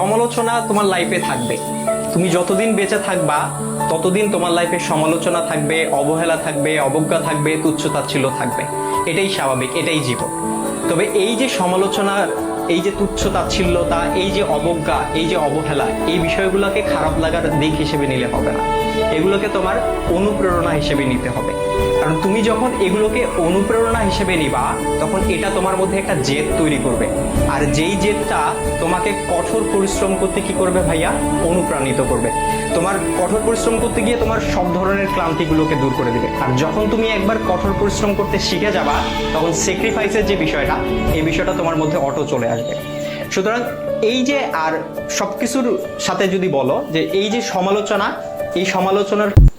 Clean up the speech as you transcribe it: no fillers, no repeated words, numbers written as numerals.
সমালোচনা তোমার লাইফে থাকবে। তুমি যতদিন বেঁচে থাকবা ততদিন তোমার লাইফে সমালোচনা থাকবে, অবহেলা থাকবে, অবজ্ঞা থাকবে, তুচ্ছ-তাচ্ছিল্য থাকবে। এটাই স্বাভাবিক, এটাই জীবন। তবে এই যে সমালোচনা, এই যে তুচ্ছ-তাচ্ছিল্যতা, এই যে অবজ্ঞা, এই যে অবহেলা, এই বিষয়গুলোকে খারাপ লাগার দিক হিসেবে নিলে হবে না। এগুলোকে তোমার অনুপ্রেরণা হিসেবে নিতে হবে। কারণ তুমি যখন এগুলোকে অনুপ্রেরণা হিসেবে নিবা, তখন এটা তোমার মধ্যে একটা জেদ তৈরি করবে। আর যেই জেদটা তোমাকে কঠোর পরিশ্রম করতে কি করবে ভাইয়া? অনুপ্রাণিত করবে। তোমার কঠোর পরিশ্রম করতে গিয়ে তোমার সব ধরনের ক্লান্তিগুলোকে দূর করে দিবে। আর যখন তুমি একবার কঠোর পরিশ্রম করতে শিখে যাবা, তখন স্যাক্রিফাইসের যে বিষয়টা, এই বিষয়টা তোমার মধ্যে অটো চলে আসবে। সুতরাং এই যে, আর সবকিছুর সাথে যদি বলো যে এই যে সমালোচনা, এই সমালোচনার